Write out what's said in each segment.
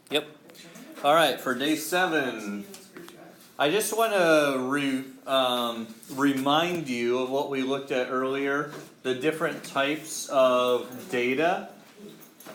Yep. All right, for day 7, I just want to remind you of what we looked at earlier, the different types of data,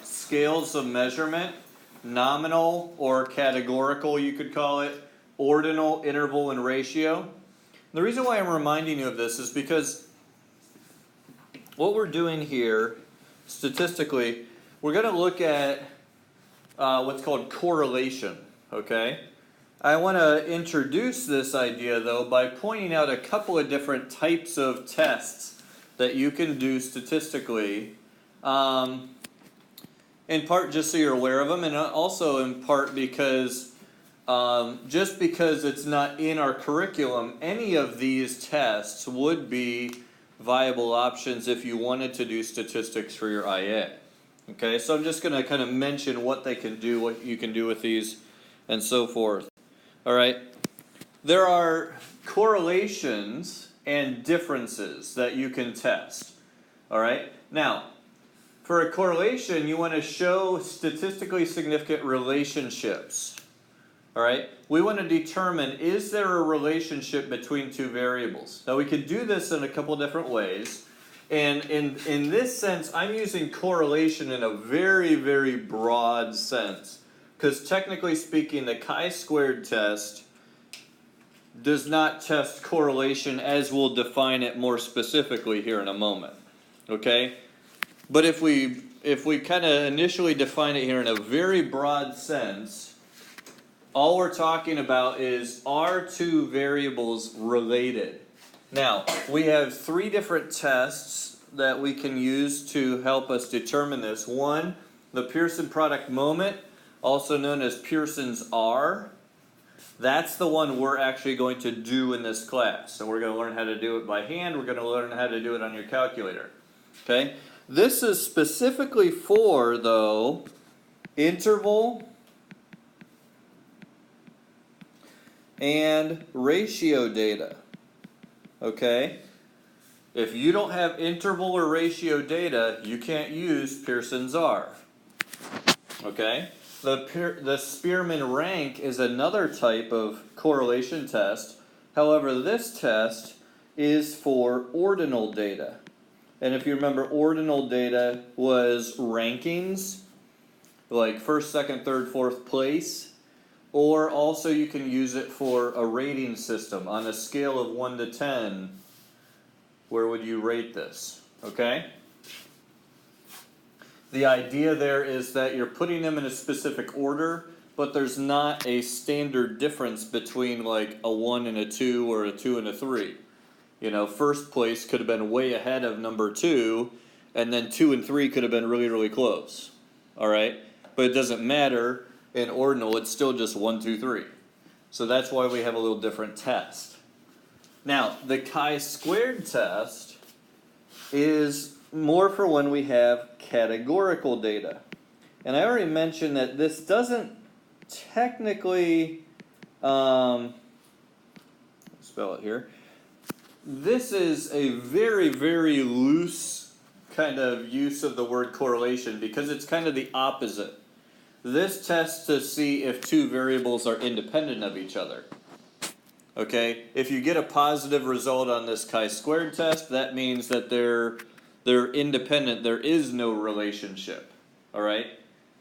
scales of measurement, nominal or categorical you could call it, ordinal, interval, and ratio. The reason why I'm reminding you of this is because what we're doing here, statistically, we're going to look at what's called correlation, okay? I want to introduce this idea, though, by pointing out a couple of different types of tests that you can do statistically, in part just so you're aware of them, and also in part because just because it's not in our curriculum, any of these tests would be viable options if you wanted to do statistics for your IA. Okay, so I'm just going to kind of mention what they can do, what you can do with these, and so forth. All right, there are correlations and differences that you can test. All right, now, for a correlation, you want to show statistically significant relationships. All right, we want to determine, is there a relationship between two variables? Now, we could do this in a couple different ways. And in this sense, I'm using correlation in a very, very broad sense. Because technically speaking, the chi-squared test does not test correlation as we'll define it more specifically here in a moment. Okay? But if we kind of initially define it here in a very broad sense, all we're talking about is, are two variables related? Now, we have 3 different tests that we can use to help us determine this. One, the Pearson product moment, also known as Pearson's R. That's the one we're actually going to do in this class. So we're going to learn how to do it by hand. We're going to learn how to do it on your calculator. Okay? This is specifically for, though, interval and ratio data. Okay? If you don't have interval or ratio data, you can't use Pearson's R. Okay? The Spearman rank is another type of correlation test. However, this test is for ordinal data. And if you remember, ordinal data was rankings, like 1st, 2nd, 3rd, 4th place. Or also you can use it for a rating system on a scale of 1 to 10. Where would you rate this? Okay? The idea there is that you're putting them in a specific order, but there's not a standard difference between like a 1 and a 2 or a 2 and a 3. You know, 1st place could have been way ahead of number 2, and then 2 and 3 could have been really, really close. All right? But it doesn't matter. In ordinal, it's still just 1, 2, 3. So that's why we have a little different test. Now, the chi-squared test is more for when we have categorical data. And I already mentioned that this doesn't technically, spell it here. This is a very, very loose kind of use of the word correlation because it's kind of the opposite. This tests to see if two variables are independent of each other. Okay? If you get a positive result on this chi-squared test, that means that they're independent. There is no relationship. All right?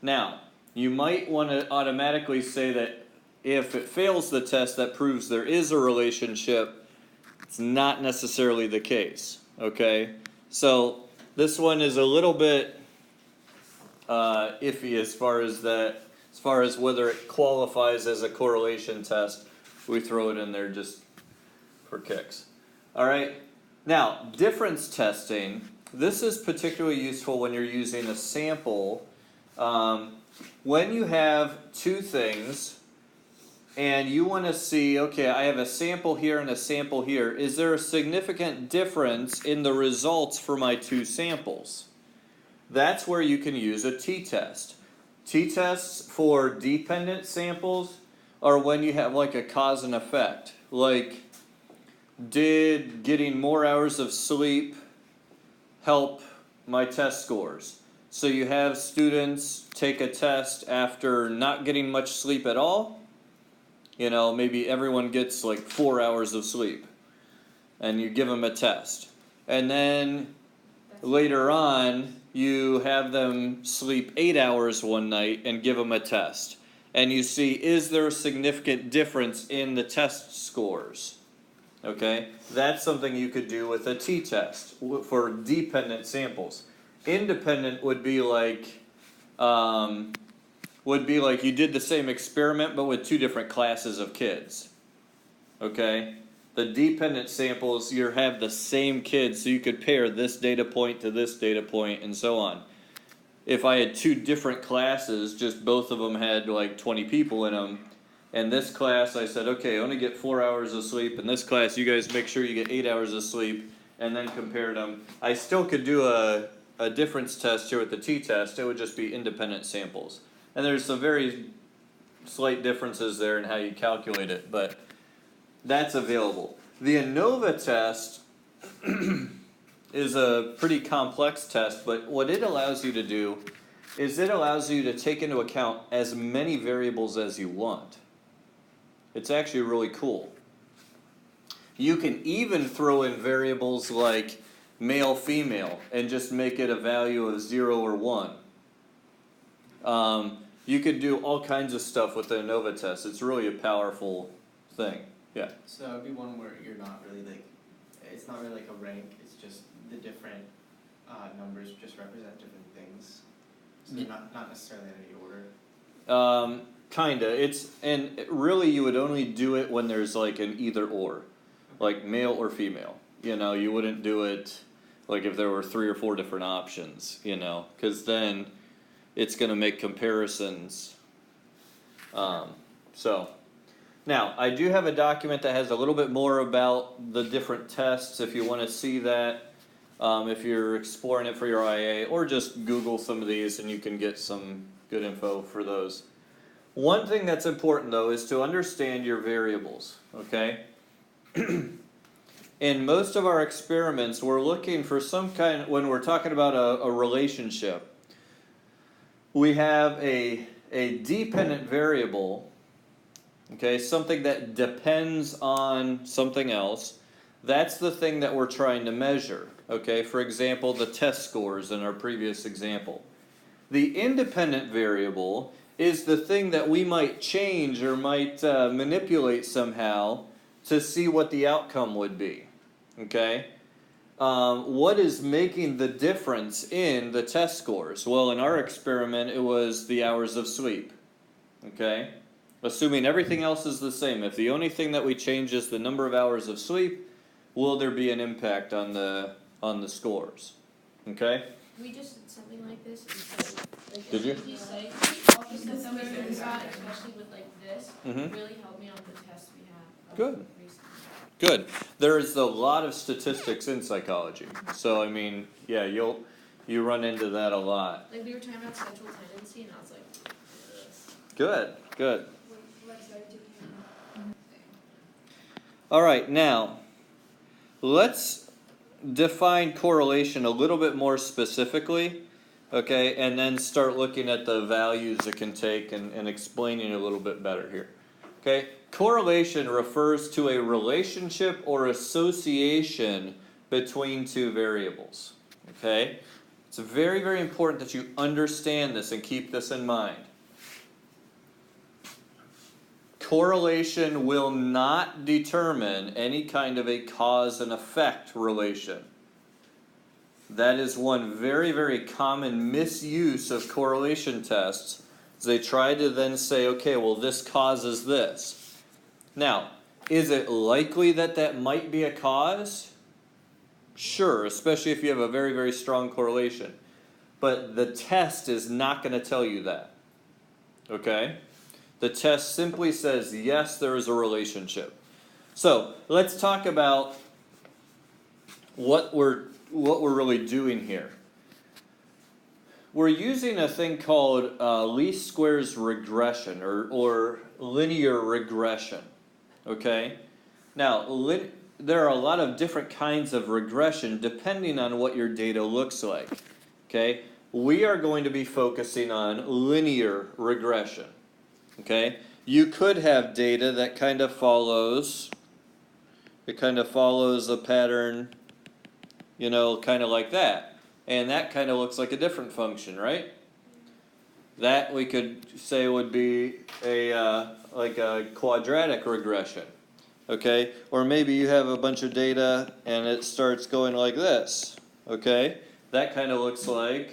Now, you might want to automatically say that if it fails the test, that proves there is a relationship. It's not necessarily the case. Okay? So this one is a little bit iffy as far as whether it qualifies as a correlation test. We throw it in there just for kicks. All right. Now, difference testing. This is particularly useful when you're using a sample. When you have 2 things and you want to see, okay, I have a sample here and a sample here. Is there a significant difference in the results for my 2 samples? That's where you can use a t-test. T-tests for dependent samples are when you have like a cause and effect. Like, did getting more hours of sleep help my test scores? So you have students take a test after not getting much sleep at all. You know, maybe everyone gets like 4 hours of sleep, and you give them a test. And then later on, you have them sleep 8 hours one night and give them a test. And you see, is there a significant difference in the test scores? Okay, that's something you could do with a t-test for dependent samples. Independent would be like you did the same experiment but with two different classes of kids. Okay, the dependent samples, you have the same kids, so you could pair this data point to this data point and so on. If I had two different classes, just both of them had like 20 people in them, and this class I said, okay, I only get 4 hours of sleep, and this class you guys make sure you get 8 hours of sleep, and then compared them, I still could do a difference test here with the t-test. It would just be independent samples. And there's some very slight differences there in how you calculate it, but that's available. The ANOVA test is a pretty complex test, but what it allows you to do is it allows you to take into account as many variables as you want. It's actually really cool. You can even throw in variables like male, female, and just make it a value of 0 or 1. You could do all kinds of stuff with the ANOVA test. It's really a powerful thing. Yeah. So it'd be one where you're not really like, it's not really like a rank, it's just the different numbers just represent different things. So they're not necessarily in any order. Kinda. And really you would only do it when there's like an either or. Like male or female. You know, you wouldn't do it like if there were 3 or 4 different options, you know, because then it's going to make comparisons. So, now, I do have a document that has a little bit more about the different tests if you want to see that, if you're exploring it for your IA, or just Google some of these and you can get some good info for those. One thing that's important though is to understand your variables, okay? In most of our experiments, we're looking for some kind, when we're talking about a relationship, we have a dependent variable, okay, something that depends on something else. That's the thing that we're trying to measure, okay? For example, the test scores in our previous example. The independent variable is the thing that we might change or might manipulate somehow to see what the outcome would be, okay? What is making the difference in the test scores? Well, in our experiment, it was the hours of sleep, okay? Assuming everything else is the same, if the only thing that we change is the number of hours of sleep, will there be an impact on the scores, okay? We just did something like this. Like, Did you? He said, all the stuff that we got, especially with like this, really helped me on the test we have. Good. Good. There is a lot of statistics in psychology. So, I mean, yeah, you run into that a lot. Like we were talking about central tendency, and I was like, this. Good, good. All right, now, let's define correlation a little bit more specifically, okay, and then start looking at the values it can take and explaining it a little bit better here. Okay, correlation refers to a relationship or association between two variables. Okay, it's very, very important that you understand this and keep this in mind. Correlation will not determine any kind of a cause and effect relation. That is one very, very common misuse of correlation tests. They try to then say, okay, well, this causes this. Now, is it likely that that might be a cause? Sure, especially if you have a very, very strong correlation. But the test is not going to tell you that. Okay? The test simply says, yes, there is a relationship. So, let's talk about what we're really doing here. We're using a thing called least squares regression or linear regression, okay? Now, there are a lot of different kinds of regression depending on what your data looks like, okay? we are going to be focusing on linear regression. Okay? You could have data that kind of follows, it kind of follows a pattern, you know, kind of like that. And that kind of looks like a different function, right? That we could say would be a like a quadratic regression. Okay? Or maybe you have a bunch of data and it starts going like this. Okay? That kind of looks like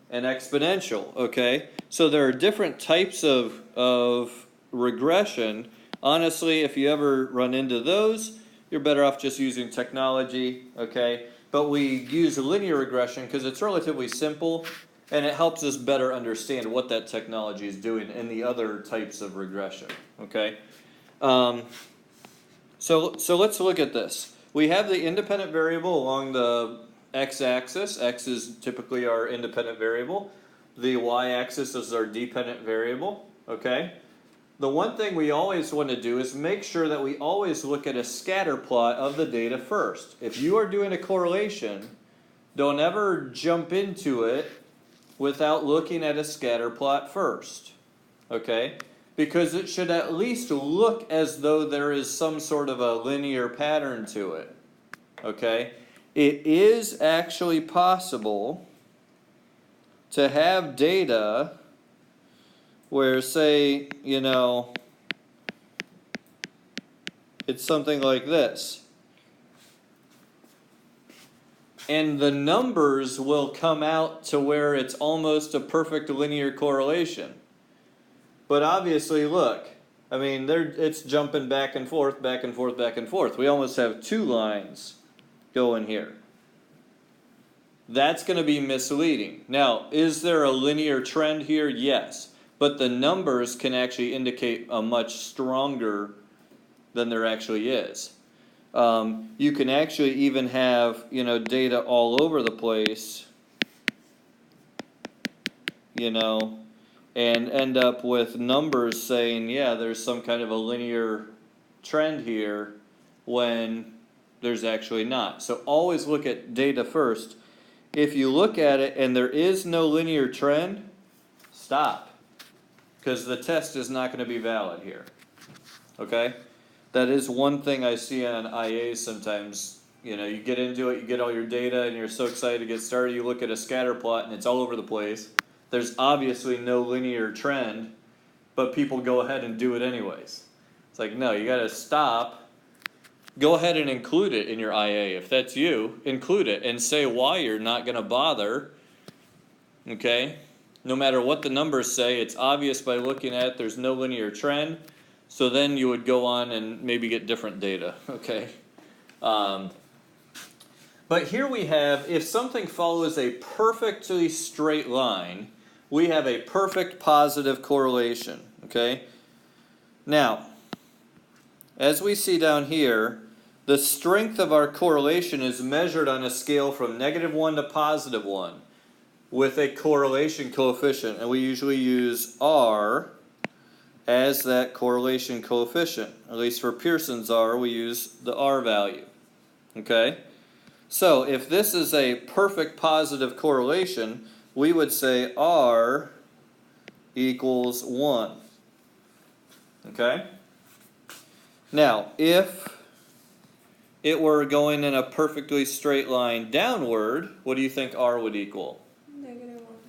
an exponential. Okay? So there are different types of regression. Honestly, if you ever run into those, you're better off just using technology. Okay? But we use linear regression because it's relatively simple and it helps us better understand what that technology is doing in the other types of regression. Okay? So let's look at this. We have the independent variable along the x-axis. X is typically our independent variable. The y-axis is our dependent variable. Okay? The one thing we always want to do is make sure that we always look at a scatter plot of the data first. If you are doing a correlation, don't ever jump into it without looking at a scatter plot first. Okay? Because it should at least look as though there is some sort of a linear pattern to it. Okay? It is actually possible to have data where, say, you know, it's something like this. And the numbers will come out to where it's almost a perfect linear correlation. But obviously, look, I mean, it's jumping back and forth, back and forth, back and forth. We almost have two lines going here. That's going to be misleading. Now, is there a linear trend here? Yes. But the numbers can actually indicate a much stronger than there actually is. You can actually even have, you know, data all over the place, you know, and end up with numbers saying, yeah, there's some kind of a linear trend here when there's actually not. So always look at data first. If you look at it and there is no linear trend, stop. Because the test is not going to be valid here. Okay? That is one thing I see on IAs sometimes. You know, you get into it, you get all your data, and you're so excited to get started, you look at a scatter plot, and it's all over the place. There's obviously no linear trend, but people go ahead and do it anyways. It's like, no, you got to stop. Go ahead and include it in your IA. If that's you, include it, and say why you're not going to bother. Okay? No matter what the numbers say, it's obvious by looking at it, there's no linear trend. So then you would go on and maybe get different data, okay? But here we have, if something follows a perfectly straight line, we have a perfect positive correlation, okay? Now, as we see down here, the strength of our correlation is measured on a scale from -1 to +1 with a correlation coefficient, and we usually use R as that correlation coefficient. At least for Pearson's R, we use the R value. Okay? So if this is a perfect positive correlation, we would say R equals 1. Okay? Now, if it were going in a perfectly straight line downward, what do you think R would equal?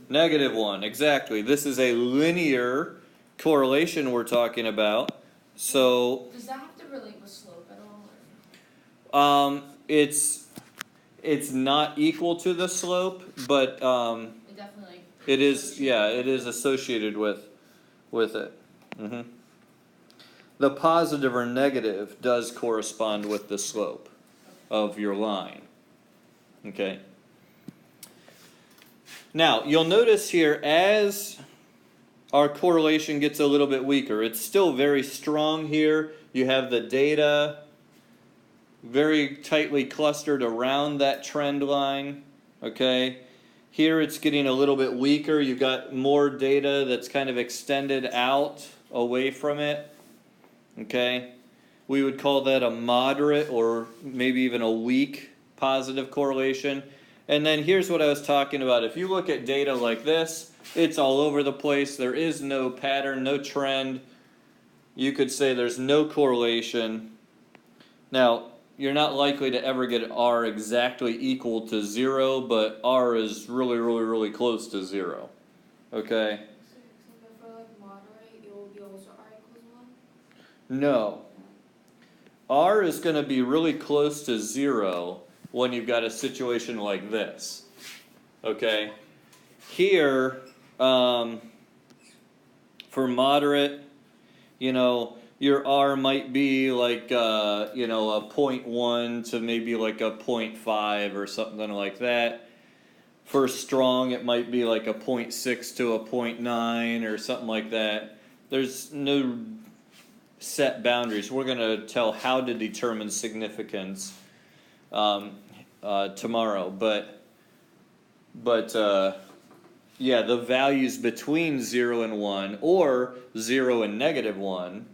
-1, exactly. This is a linear correlation we're talking about. So does that have to relate with slope at all? Or? It's not equal to the slope, but It definitely. it is, yeah, it is associated with it. Mm-hmm. The positive or negative does correspond with the slope of your line. Okay. Now, you'll notice here as our correlation gets a little bit weaker, it's still very strong here. You have the data very tightly clustered around that trend line. Okay. Here it's getting a little bit weaker. You've got more data that's kind of extended out away from it. Okay. We would call that a moderate or maybe even a weak positive correlation. And then here's what I was talking about. If you look at data like this, it's all over the place. There is no pattern, no trend. You could say there's no correlation. Now, you're not likely to ever get R exactly equal to 0, but R is really, really, really close to 0. Okay? So for like moderate, it will be also R equals 1? No. R is going to be really close to 0 when you've got a situation like this. Okay? Here, for moderate, you know, your R might be like, you know, a 0.1 to maybe like a 0.5 or something like that. For strong, it might be like a 0.6 to a 0.9 or something like that. There's no set boundaries. We're going to tell how to determine significance tomorrow. But yeah, the values between 0 and 1 or 0 and negative 1,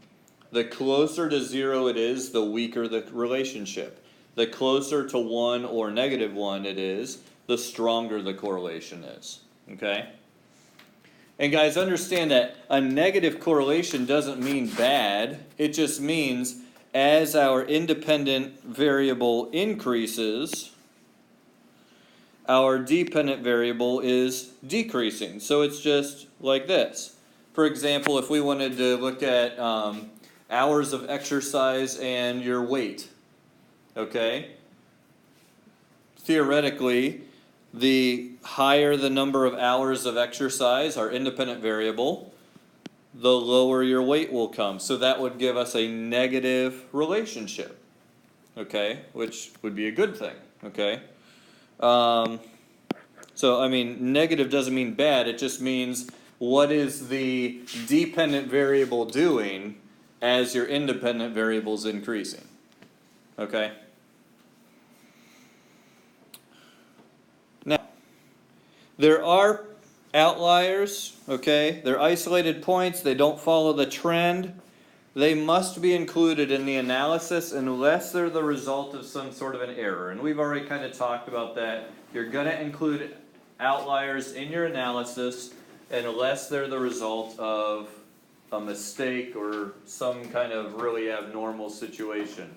the closer to 0 it is, the weaker the relationship. The closer to 1 or negative 1 it is, the stronger the correlation is. Okay? And guys, understand that a negative correlation doesn't mean bad. It just means as our independent variable increases, our dependent variable is decreasing. So it's just like this. For example, if we wanted to look at hours of exercise and your weight, okay? Theoretically, the higher the number of hours of exercise, our independent variable, the lower your weight will come. So that would give us a negative relationship, okay? Which would be a good thing, okay? So, I mean, negative doesn't mean bad. It just means what is the dependent variable doing as your independent variable is increasing, okay? Now, there are outliers, okay? They're isolated points. They don't follow the trend. They must be included in the analysis unless they're the result of some sort of an error. And we've already kind of talked about that. You're going to include outliers in your analysis unless they're the result of a mistake or some kind of really abnormal situation.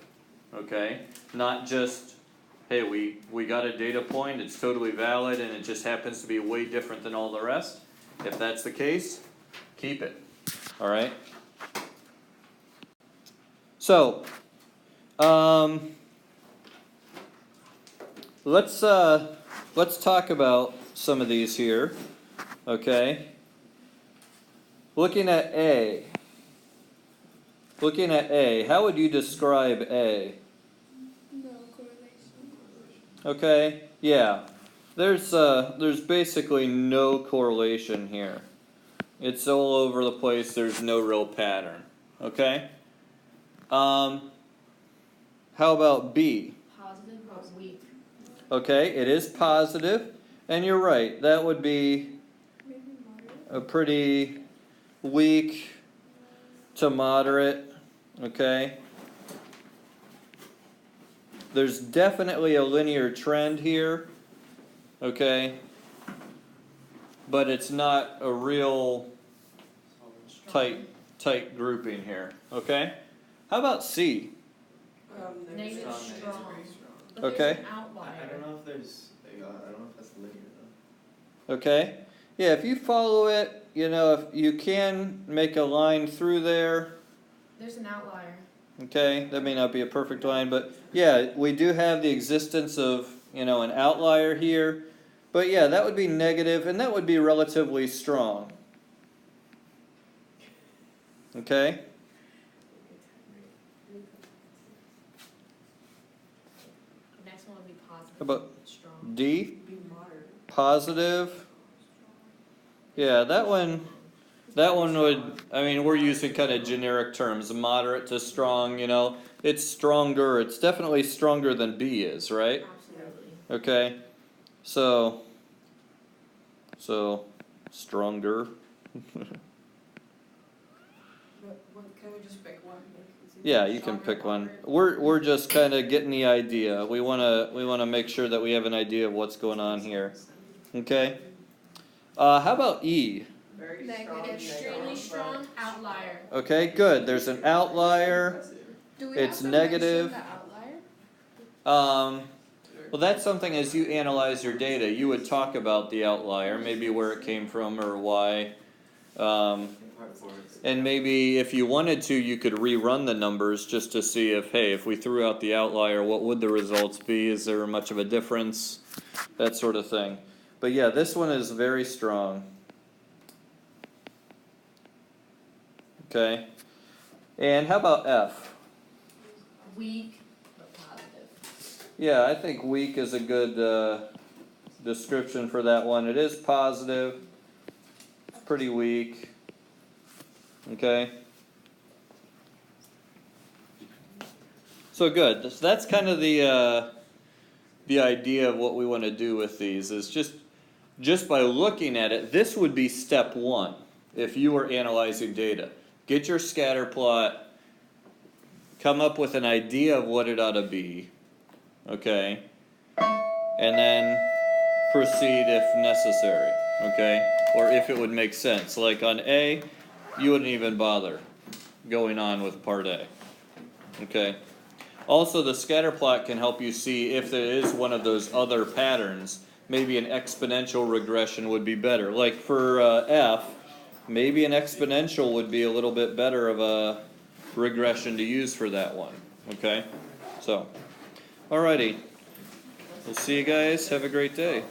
Okay? Not just, hey, we got a data point, it's totally valid, and it just happens to be way different than all the rest. If that's the case, keep it. All right? So, let's talk about some of these here. Okay? Looking at A, how would you describe A? No correlation. Okay, yeah. There's basically no correlation here. It's all over the place. There's no real pattern. Okay? How about B? Positive but weak. Okay, it is positive, and you're right. That would be Maybe moderate. a pretty weak to moderate. Okay? There's definitely a linear trend here. Okay? But it's not a real tight grouping here. Okay? How about C? Negative strong. But Okay. there's an I outlier. don't know if there's, I don't know if that's linear though. Okay? Yeah, if you follow it, you know, if you can make a line through there. There's an outlier. Okay, that may not be a perfect line, but yeah, we do have the existence of, you know, an outlier here. But yeah, that would be negative, and that would be relatively strong. Okay? The next one would be positive. How about Strong. D? Be moderate. Positive. Yeah, that one would, I mean, we're using kind of generic terms, moderate to strong, you know. It's stronger, it's definitely stronger than B is, right? Absolutely. Okay, so stronger. But what, can we just pick one? Like it's Yeah, you can pick one. We're just kind of getting the idea. We wanna make sure that we have an idea of what's going on here. Okay. How about E? Extremely strong outlier. Okay, good. There's an outlier. Do we It's have to negative. mention the outlier? Well, that's something as you analyze your data, you would talk about the outlier, maybe where it came from or why. And maybe if you wanted to, you could rerun the numbers just to see if, hey, if we threw out the outlier, what would the results be? Is there much of a difference? That sort of thing. But yeah, this one is very strong. Okay. And how about F? Weak, but positive. Yeah, I think weak is a good description for that one. It is positive. It's pretty weak. Okay. So good. So that's kind of the idea of what we want to do with these is just by looking at it, this would be step one if you were analyzing data. Get your scatter plot, come up with an idea of what it ought to be, okay, and then proceed if necessary, okay, or if it would make sense. Like on A, you wouldn't even bother going on with part A, okay. Also, the scatter plot can help you see if there is one of those other patterns. Maybe an exponential regression would be better. Like for F, maybe an exponential would be a little bit better of a regression to use for that one. Okay? So, alrighty. We'll see you guys. Have a great day.